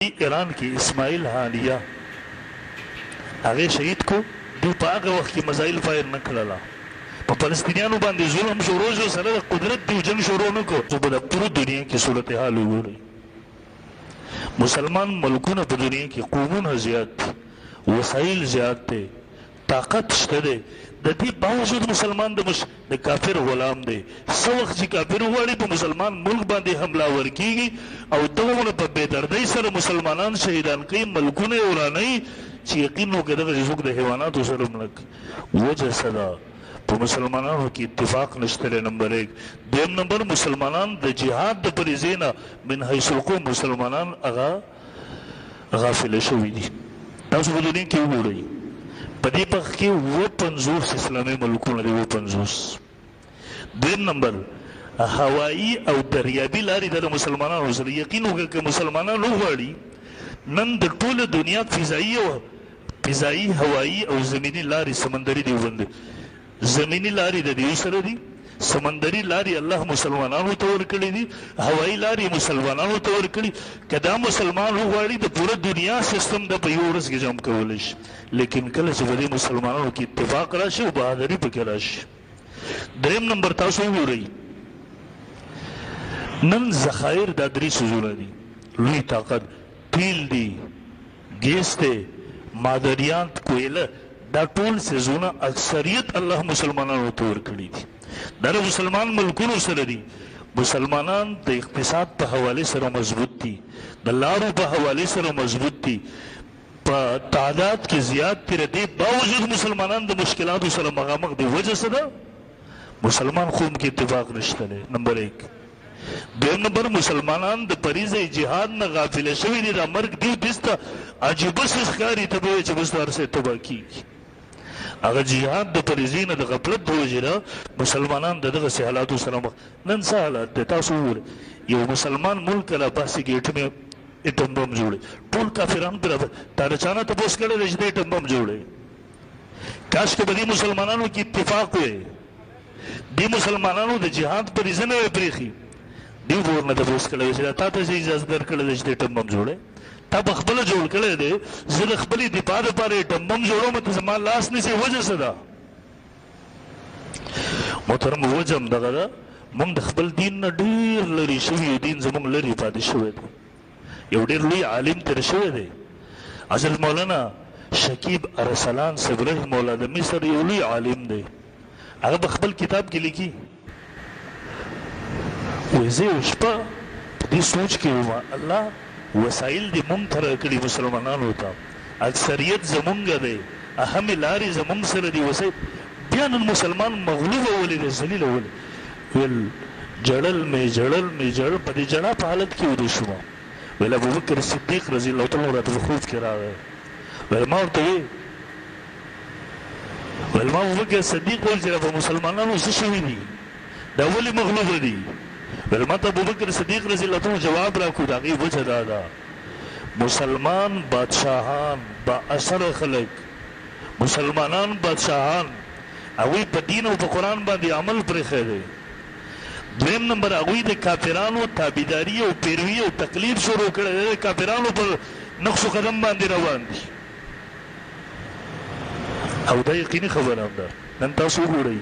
ایران کې اسماعیل هانیه هغه شهید کو دوی په هغه وخت کې میزایل فایر نه کړله په فلسطینیانو باندې ظلم شروع شو سره د قدرت دی جنګ شروع نه کو چې په پوره دنیا کې صورتحال وګورئ مسلمان ملکونه په دنیا کې قومونه زیات وسایل زیات دي طاقت شته دی د دې باوجود مسلمان د کافر غلام دی څه وخت چې کافر غواړي په مسلمان ملک باندې حمله ورکیږي او دغه په بېدردۍ سره مسلمانان شهیدان کوي ملکونه یې ورانوي چې یقین وکړي دغه څوک د حیواناتو سره ملک وجه څه ده په مسلمانانو کې اتفاق نشته دی نمبر 1 دویم نمبر مسلمانان د جهاد د فریضې نه من حیث القوم مسلمانان هغه غافل شوي دي تاسو په دنیا کې وګورئ په دې وخت کې 50 اسلامي ملکونه دي 50 دویم نمبر هوایي او دریابي لارې د مسلمانانو سره یقین وکړه که مسلمانان وغواړي نن د ټوله دنیا فضایي هوایي او زمیني لارې سمندري دیوبند زمینی لارې د دې سره دي سمندري لارې الله مسلمانانو ته ورکړي دي هوایي لارې مسلمانانو ته ورکړي که دا مسلمان وغواړي د پوره دنیا سیستم د په یو ورځ کې جمع کولی شي لیکن کله چې په دې مسلمانانو کې اتفاق راشي او بهادري پکې راشي دریم نمبر تاسو وګورئ نن ذخایر دا 3 څیزونه دي لوی طاقت تیل دی ګیس دی معدنیات کویله دا ټول څیزونه اکثریت الله مسلمانانو ته ورکړي دي دا د مسلمان ملکونو سره دي مسلمانان د اقتصاد په حوالې سره مضبوط دي د لارو په حوالې سره مضبوط دي په تعداد کې زیات دي د دې باوجود مسلمانان د مشکلاتو سره مخامخ دي وجه څه ده مسلمان قوم کې اتفاق نشته دی نمبر 1 دویم نمبر مسلمانان د فریضه جهاد نه غافل شوي دي د مرګ دیو دسته عجیبه څه ښکاري ته به وایي چې بس د هر څه تباه کېږي هغه جهاد د فریضې نه د غفلت د وجې نه مسلمانان د دغسې حالاتو سره مخ نن څه حالات دی تاسو وګورئ یو مسلمان ملک راباسي کې اټم بم جوړوي ټول کافران پرې تا د چا نه تپوس کړی دی چې د اټم بم جوړوي کاشکې به دې مسلمانانو کې اتفاق وی دې مسلمانانو د جهاد فریضه نه وی پرېښي دې به ورنه تپوس کړی وي چې تا ته څه اجازه درکړی دی چې د اټم بم جوړوي تا په خپله جوړ کړی دی زه د خپلې دفاع دپاره اټم بم جوړوم ته زما لاس نیسې وجه څه ده محترم وجه هم دغه ده موږ د خپل دین نه ډېر لرې شوي یو دین زموږ لرې پاتې شوی دی یو ډېر لوی عالم تېر شوی دی حضرت مولانا شکیب ارسلان صاحب رحمه الله د مصر یو لوی عالم دی هغه په خپل کتاب کې لیکي وایي زه یو شپه په دې سوچ کې وم الله وسایل دې مونږ ته راکړي مسلمانانو ته اکثریت زمونږ دی اهمې لارې زمونږ سره دي وسایل بیا نن مسلمان مغلوبه ولې دی ذلیله ولې ویل جړل مې په دې جړا په حالت کې ویده شوم ویل ابوبکر صدیق رضی الله تعالی راته په خوب کې راغی ویل ما ورته ویل ما ابوبکر صدیق ویل چې په مسلمانانو څه شوي دي دا ولې مغلوبه دي ویل ما ته ابوبکر صدیق رضی الله تعالی جواب راکړو د هغې وجه دا ده مسلمان بادشاهان با اثر خلک مسلمانان بادشاهان هغوی په دین او په قرآن باندې عمل پرېښی دی دویم نمبر هغوی د کافرانو تابعداري او پیروي او تقلید شروع کړی دی د کافرانو پر نقش و قدم باندې روان دي او دا یقیني خبره هم ده نن تاسو وګورئ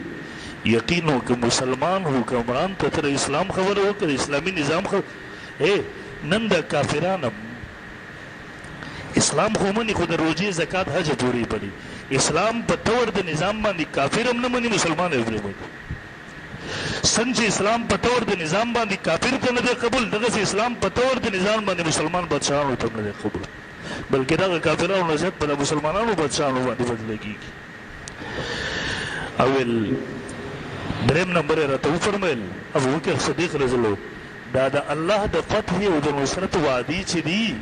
یقین ہو کہ مسلمان حکمران ته تر اسلام خبره وکړه اسلامي نظام نن د کافرانو اسلام خو مني خو د روزې زکات حج پورې پړي اسلام په تور د نظام باندې کافر هم نه مني مسلمان هم نه مني څنګه اسلام په تور د نظام باندې کافر ته نه دی قبول دغسې اسلام په تور د نظام باندې مسلمان بادشاهانو ته نه دی قبول بلکې دغه کافرانو نه زیات په د مسلمانانو بادشاهانو باندې بدله کېږي اول دریم نمبر راته وفرمیل ابوبکر صدیق رضی الله دا د الله د فتح او د نصرت وعدې چې دي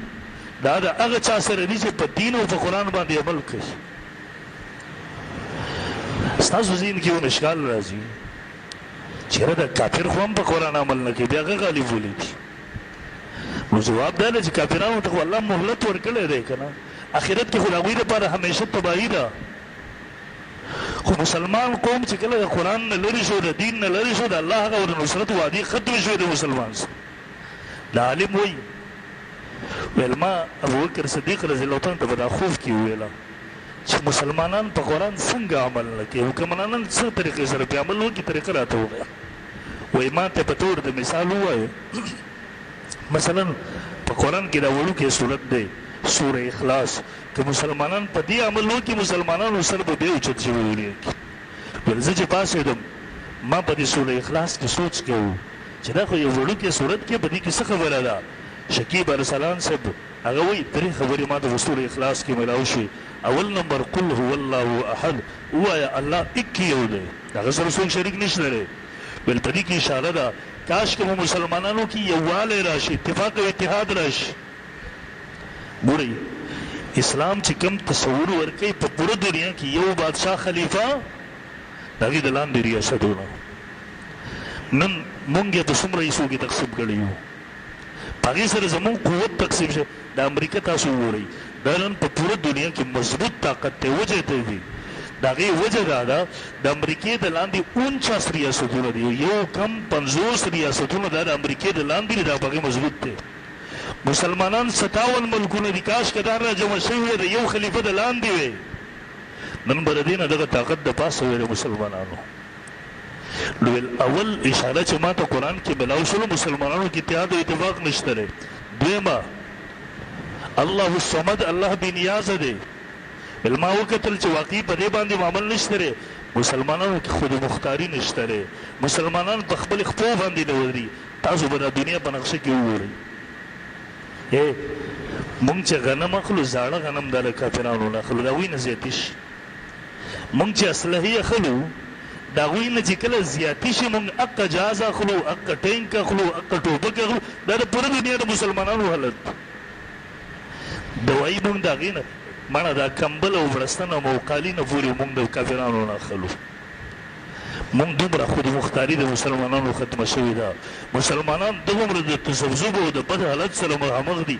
دا د هغه چا سره دي چې په دین او په قرآن باندې عمل کوي ستاسو ذهن کې یو اشکال راځي چېرې د کافر خو هم په قرآن عمل نه کوي بیا هغه غالب ولیدي نو جواب دا دی چې کافرانو ته خو الله مهلت ورکړی دی که نه آخرت کې خو د هغوی دپاره همیشه تباهي ده خو مسلمان قوم چې کله د قرآن نه لرې شو د دین نه لرې شو د الله هغه د نصرت وعدې ختمې شوې د مسلمان سره د عالم وایي ویل ما ابوبکر صدیق رضی الله تعالی ته په دا خوف کې وویله چې مسلمانان په قرآن څنګه عمل نه کوي حکمرانان څه طریقې سره پې عمل وکړي طریقه راته ووایه وایي ما ته په طور د مثال ووایه مثلا په قرآن کې دا وړوکی صورت دی سوره اخلاص که مسلمانان په دې عمل وکړي مسلمانانو سر به بیا اوچت شوی ولیږي ویل زه چې پاڅېدم ما په دې سوره اخلاص کې سوچ کوو چې دا خو یو وړوکی صورت کې په دې کې څه خبره ده شکیب ارسلان صاحب هغه وایي درې خبرې ما ته په سوره اخلاص کې میلاو شوې اول نمبر قل هو الله احد ووایه الله اک یو دی هغه سره څوک شریک نشته دی ویل په دې کې اشاره ده کاش که په مسلمانانو کې یووالی راشي اتفاق او اتحاد راشي ګورئ اسلام چې کوم تصور ورکوي په پوره دنیا کې یو بادشاه خلیفه د هغې د لاندې ریاستونه نن مونږ یې په څومره حصو کې تقسیم کړي یو په هغې سره زمونږ قوت تقسیم شي د امریکا تاسو وګورئ دا نن په پوره دنیا کې مضبوط طاقت دی وجه ته دی د هغې وجه دا ده د امریکې د لاندې 49 ریاستونه دي یو کم 50 ریاستونه دا د امریکې د لاندې دي دا په هغې مضبوط دی مسلمانان 57 ملکونه دي کاش که دا را جمع شوي د یو خلیفه د لاندې وی نن به د دې نه دغه طاقت د پاسه وی د مسلمانانو نو اول اشاره چې ما ته قرآن کې بلاو شلو مسلمانانو کې اتحاد او اتفاق نشته دی دویمه الله الصمد الله بېنیازه دی ما وکتل چې واقعي په دې باندې عمل نشته دی مسلمانانو کې خود مختاري نشته دی مسلمانان په خپل خپو باندې نه ودري تاسو به د دنیا په نقشه کې وګورئ مونږ چې غنم اخلو زاړه غنم دا د کافرانو نه اخلو د هغوی نه زیاتي شي مونږ چې اسلحې اخلو د هغوی نه چې کله زیاتي شي مونږ اقه جهاز اخلو اقه ټینک اخلو اقه ټوپک اخلو دا د پوره دنیا د مسلمانانو حالت دوایي مونږ د هغې نه مړه دا کمبل او وړستن او موقالي نه پورې مونږ د کافرانو نه اخلو مونږ دومره خود مختاري د مسلمانانو ختمه شوې ده مسلمانان دومره د تذبذب او د بد حالت سره مخامخ دي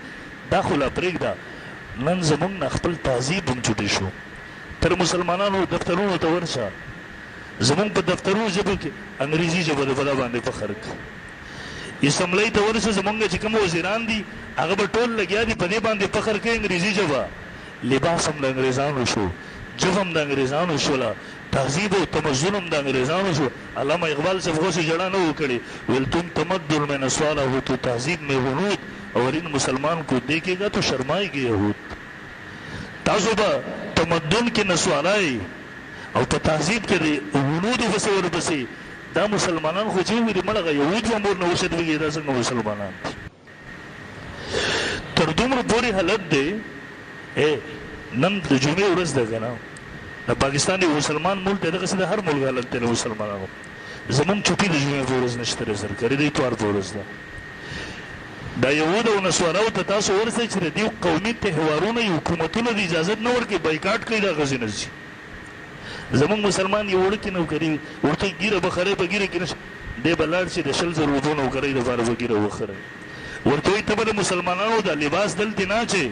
دا خو لا پرېږده نن زمونږ نه خپل تهذیب هم چوټی شو تر مسلمانانو دفترونو ته ورشه زمونږ په دفترونو ژبو کې انګریزي ژبه د په دا باندې فخر کوي اسمبلۍ ته ورشه زمونږ چې کوم وزیران دي هغه به ټول لګیا دي په دې باندې فخر کوي انګریزي ژبه لباس هم د انګریزانو شو ژبه هم د انګریزانو شوله تهذیب او تمدن هم د انګریزانو شو علامه اقبال صاحب خو جڑا نه وکړي ویل تم تمدن میں نسوالا ہو تو تہذیب میں غنود اور ان مسلمان کو دیکھے گا تو شرمائے گی یہود تاسو به تمدن کې نسوالای او په تهذیب کې د غنودو پسې ورپسې دا مسلمانان خو چې وویل مړغه یهود هم ورنه وشدوي دا څنګه مسلمانان تر دومره پورې حالت دی نن د جمعې ورځ ده که نه د پاکستان یو مسلمان ملک دی دغسې د هر ملک حالت دی د مسلمانانو زمونږ چوټي د جمعې په ورځ نشته دی سرکاري د اتوار په ورځ ده دا یهود او نسواراو ته تاسو ورسئ چې د دې قومي تهوارونه یې حکومتونه د اجازت نه ورکوي بایکاټ کوي د هغسې نه ځي زمونږ مسلمان یو وړکې نوکري ورته ګیره بخرۍ په ګیره کې نشته دی به لاړ شي د 100 روپو نوکرۍ دپاره به ګیره وخرئ ورته وایي ته به د مسلمانانو دا لباس دلتې نه اچوې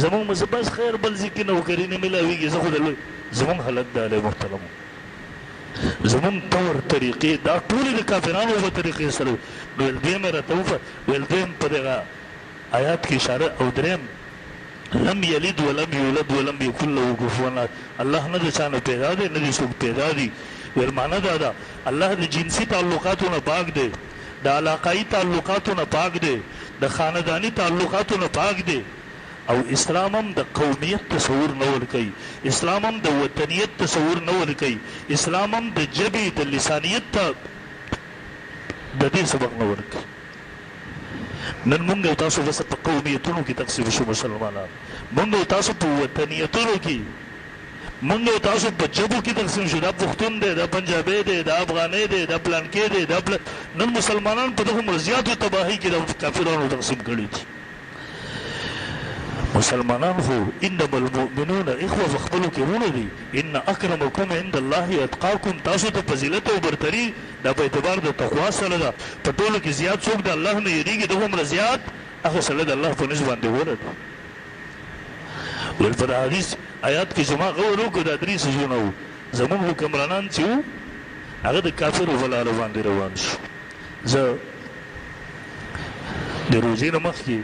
زمونږ مزه بس خیر بل ځای کې نوکري نه میلاویږي زه خو د لوی زمونږ حالت دا دی محترمو زمونږ طور طریقې دا ټولې د کافرانو په طریقې سره ویل دویم یې راته ویل دویم په دغه آیات کې اشاره او دریم لم یلد ولم یولد ولم یکن له کفوا احد الله نه د چا نه پیدا دی نه د څوک پیدا دی ویل معنا دا ده الله د جنسي تعلقاتو نه پاک دی د علاقایي تعلقاتو نه پاک دی د خانداني تعلقاتو نه پاک دی او اسلام هم د قومیت تصور نه ورکوي اسلام هم د وطنیت تصور نه ورکوي اسلام هم د ژبې د لسانیت ته د دې سبق نه ورکوي نن مونږ او تاسو بس په قومیتونو کې تقسیم شو مسلمانان مونږ او تاسو په وطنیتونو کې مونږ او تاسو په ژبو کې تقسیم شو دا پښتون دی دا پنجابی دی دا افغانی دی دا پلانکې دی دا نن مسلمانان په دغه زیاتو تباهۍ کې د کافرانو تقسیم کړي دي مسلمانان خو انما المؤمنون اخوه په خپلو کې ورونه دي ان اکرمکم عند الله اتقاکم تاسو ته فضیلت او برتري دا په اعتبار د تقوا سره ده په ټولو کې زیات څوک د الله نه یریږي د هومره زیات هغه سره د الله په نس باندې غوره ده ویل په حدیث آیات کې زما غور وکړو دا درې څیزونه وو زمونږ حکمرانان چې وو هغه د کافرو په لاره باندې روان شو زه د روژې نه مخکې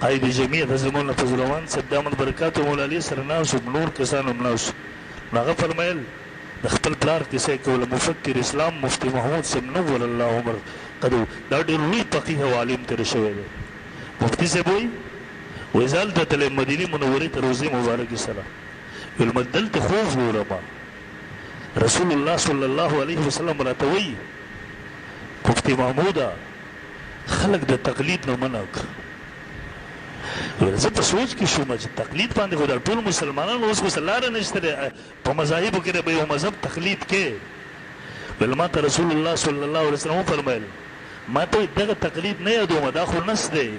قائد جمعیت حضرت مولانا فضل الرحمن صاحب دامت برکات مولا علی سره ناست نور کسان هم ناست. هغه فرمایل د خپل پلار کیسه کوله مفکر اسلام مفتی محمود صاحب نور الله عمر قدو دا ډېر لوی فقیه او عالم تېر شوی دی. مفتی صاحب وایي وایي زه هلته تللی مدینې منورې ته روضې مبارکې سره ویل ما دلته خوب ګورم رسول الله صلی الله علیه وسلم راته وایي مفتی محموده خلک د تقلید نه منع کړه. زه په سوچ کې شوم چې تقلید باندې خو د ټول مسلمانانو اوس خو څه لاره نشته دی په مذاهبو کې به یو مذهب تقلید کې ویل ما ته رسول الله صلی الله علیه وسلم وفرمیل ما ته دغه تقلید نه یادومه دا خو نس دی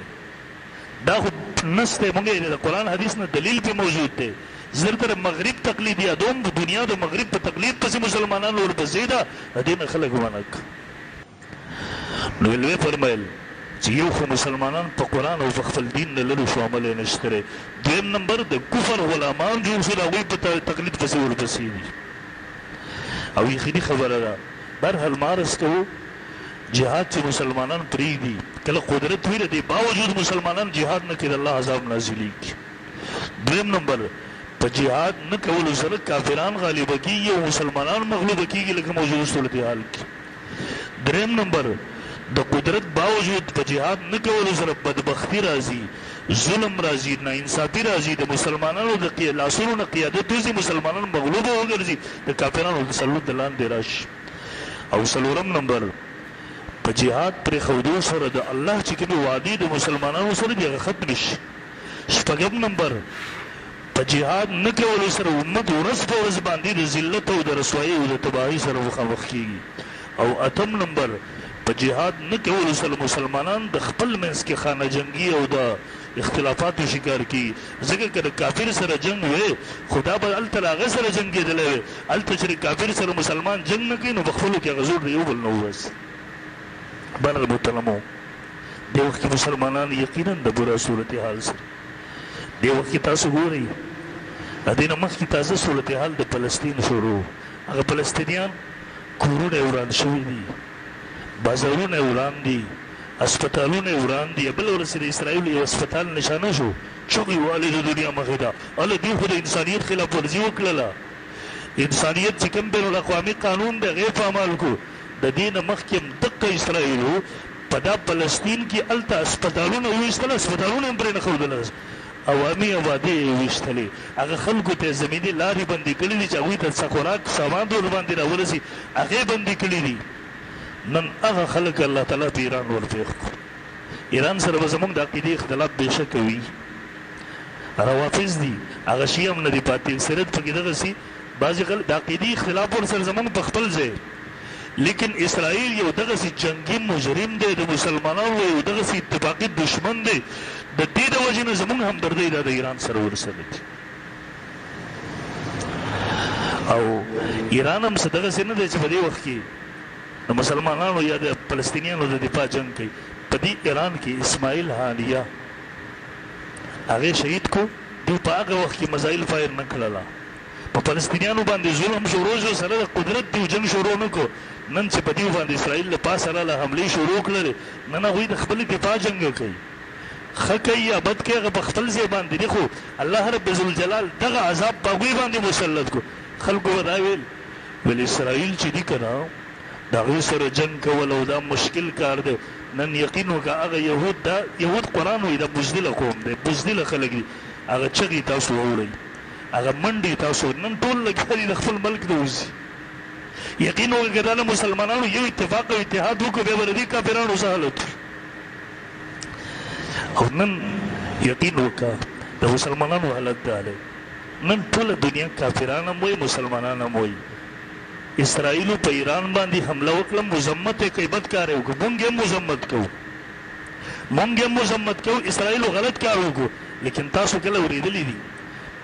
دا خو نس دی مونږ یې د قرآن حدیث نه دلیل پې موجود دی. زه درته مغرب تقلید یادوم د دنیا د مغرب په تقلید پسې مسلمانانو ورپسې ده د دې نه خلک منع کړه. نو ویل ویې فرمیل چې یو خو مسلمانان په قرآن او په خپل دین نه لرو شو عمل یې نشته دی. دویم نمبر د کفر غلامان جوړ شو د هغوی په تقلید پسې ورپسې دي او یقیني خبره ده. برحال مارس کوو جهاد چې مسلمانان پرېږدي کله قدرت وي د دې باوجود مسلمانان جهاد نه کوي د الله عذاب نازلېږي. دویم نمبر په جهاد نه کولو سره کافران غالبه کېږي او مسلمانان مغلوبه کېږي لکه موجوده صورتحال کې. دریم نمبر د قدرت باوجود په جهاد نه کولو سره بدبختي راځي ظلم راځي ناانصافي راځي د مسلمانانو د لاسونو نه قیادت وځي مسلمانان مغلوبه وګرځي د کافرانو تسلط د لاندې راشي. او څلورم نمبر په جهاد پرېښودو سره د الله چې کومې وعدې د مسلمانانو سره دي هغه ختم شي. شپږم نمبر په جهاد نه کولو سره امت ورځ په ورځ باندې د ذلت او د رسوایۍ او د تباهۍ سره مخامخ کېږي. او اتم نمبر په جهاد نه کولو سره مسلمانان د خپل منځ کې خانه جنګي او د اختلافاتو شکار کېږي. ځکه که د کافر سره جنګ وی خدا به هلته له هغه سره جنګېدلی وی هلته چې د کافر سره مسلمان جنګ نه کوي نو په خپلو کې هغه زور د یو بل نه وباسي. بهرحال محترمو دې وخت کې مسلمانان یقینا د بره صورتحال سره دې وخت کې تاسو ګورئ د دې نه مخکې تازه صورتحال د فلسطین شروع هغه فلسطینیان کورونه یې وران شوي دي بازارونه یې وران دي اسپتالونه یې وران دي. بله ورځ د اسرائیلو یو اسپتال نشانه شو چغې والې د دنیا مخې ته هله دوی خو د انسانیت خلاف ورزي وکړله. انسانیت چې کوم بین الاقوامي قانون دی هغې پامال کړو. د دې نه مخکې هم دقه اسرائیلو په دا فلسطین کې هلته اسپتالونه وویستل اسپتالونه هم پرې نه ښودله عوامي آبادۍ یې ویشتلې هغه خلکو ته یې زمیني لارې بندې کړي دي چې هغوی ته څه خوراک سامان ور باندې راورسي هغې بندې کړي دي. نن هغه خلک الله تعالی په ایران ورپېښ کړو. ایران سره به زموږ د عقیدې اختلاف بېشکه وي روافظ دي هغه شي هم نه دي پاتې اکثریت پکې دغسې بعضې خلک د عقیدې اختلاف ورسره زموږ په خپل ځای لیکن اسرائیل یو دغسې جنګي مجرم دی د مسلمانانو یو دغسې اتفاقي دشمن دی د دې د وجې نه زموږ همدردۍ دا د ایران سره ورسره دي. او ایران هم څه دغسې نه دی چې په دې وخت کې د مسلمانانو یا د فلسطینیانو د دفاع جنګ کوي. په دې ایران کې اسماعیل هانیه هغې شهید کو دوی په هغه وخت کې میزایل فایر نه کړله په فلسطینیانو باندې ظلم شروع شو سره د قدرت دیو جنګ شروع نه کړو. نن چې په دیو باندې اسرائیل له پاسه راله حملې شروع کړلې نن هغوی د خپلې دفاع جنګ کوي ښه کوي یا بد کوي هغه په خپل ځای باندې دی خو الله رب ذوالجلال دغه عذاب په هغوی باندې مسلط کړو. خلکو به دا ویل اسرائیل چې دي که نه د هغوی سره جنګ کول او دا مشکل کار دی. نن یقین وکړه هغه یهود قرآن وایي دا بزدله قوم دی بزدله خلک دي هغه چغې تاسو واورئ هغه منډې تاسو نن ټول لګیا دي د خپل ملک د وځي. یقین وکړه که دا له مسلمانانو یو اتفاق او اتحاد وکړو بیا به د دې کافرانو څه حالت او نن یقین وکړه د مسلمانانو حالت دا دی نن ټوله دنیا کافران هم وایي مسلمانان هم وایي اسرائیلو په ایران باندې حمله وکړه مذمت یې کوي بد کار یې وکړو مونږ هم مذمت کوو اسرائیلو غلط کار وکړو لیکن تاسو کله اورېدلی دي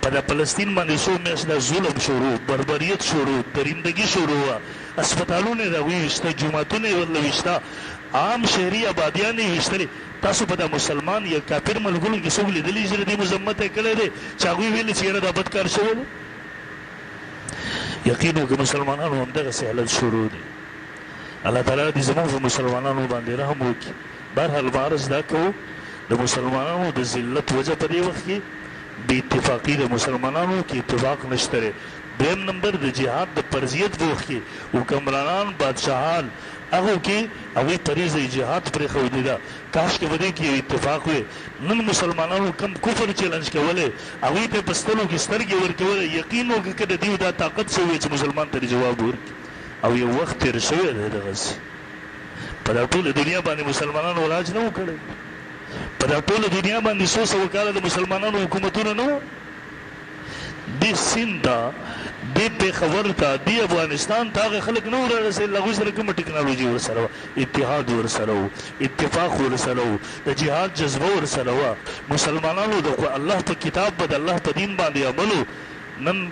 په د فلسطین باندې څو میاشت دا ظلم شروع بربریت شروع درندګي شروع وه اسپتالونه یې د هغوی ویشته جوماتونه یې ورله ویشته عام شهري آبادیان یې ویشتلې. تاسو په دا مسلمان یا کافر ملکونو کې څوک لیدلی چې د دې مذمت یې کړی دی چې هغوی ویلي چې یاره دا بد کار شوی دی. یقین وکړه مسلمانانو همدغسې حالت شروع دی. الله تعالی دې زموږ په مسلمانانو باندې رحم وکړي. بهرحال عرض دا کوو د مسلمانانو د ذلت وجه په دې وخت کې بې اتفاقي د مسلمانانو کې اتفاق نشته دی. دویم نمبر د جهاد د فرضیت په وخت کې حکمرانان بادشاهان هغو کې هغوی فریضه جهاد پرېښودې ده. کاشکې په دې کې یو اتفاق وی. نن مسلمانانو کم کفر چیلنج کولی هغوی ته په سترګو کې سترګې ورکولی. یقین وکړه که د دوی دا طاقت څه وی چې مسلمان ته جواب ورکړي. او یو وخت تېر شوی دی دغسې په دا ټوله دنیا باندې مسلمانانو راج نه و کړی. په دا ټوله دنیا باندې څو سوه کاله د مسلمانانو حکومتونه نه وو. دې سیند ته دې پېښور ته دې افغانستان ته هغه خلک نه ور رسېدل. هغوی سره کومه ټکنالوژي ورسره وه، اتحاد ورسره و، اتفاق ورسره و، د جهاد جذبه ورسره وه. مسلمانانو د الله په کتاب به د الله په دین باندې عمل و. نن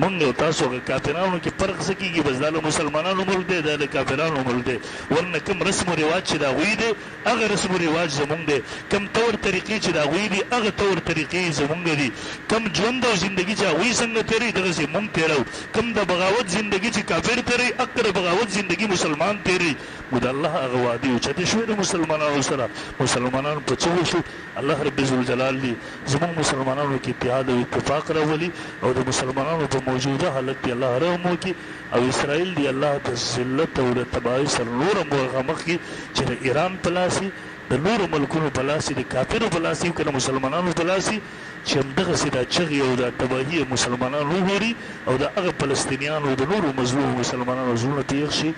مونږ او تاسو هغه کافرانو کې فرق څه کېږي؟ بس دا له مسلمانانو ملک دی، دا له کافرانو ملک دی. ورنه کوم رسم و رواج چې د هغوی دی هغه رسم و رواج زمونږ دی. کوم طور طریقې چې د هغوی دي هغه طور طریقې زمونږ دي. کوم ژوند او زندګي چې هغوی څنګه تېروي دغسې مونږ تېرو. کوم د بغاوت زندګي چې کافر تېروي هغه د بغاوت زندګي مسلمان تېروي. نو د الله هغه وعدې اوچتې شوې د مسلمانانو سره. مسلمانان په څه وشو؟ الله رب ذوالجلال دي زمونږ مسلمانانو کې اتحاد او اتفاق راولي او د مسلمانانو په موجوده حالت کې الله رحم وکړي. او اسرائیل دی الله د ذلت او د تباهۍ سره نور هم ورغه مخکې چې د ایران په لاس وي، د نورو ملکونو په لاس وي، د کافرو په لاس وي، که د مسلمانانو په لاس وي، چې همدغسې دا چغې او دا تباهي مسلمانان وګوري او د هغه فلسطینیانو د نورو مظلومو مسلمانانو زړونه ته یخ شي.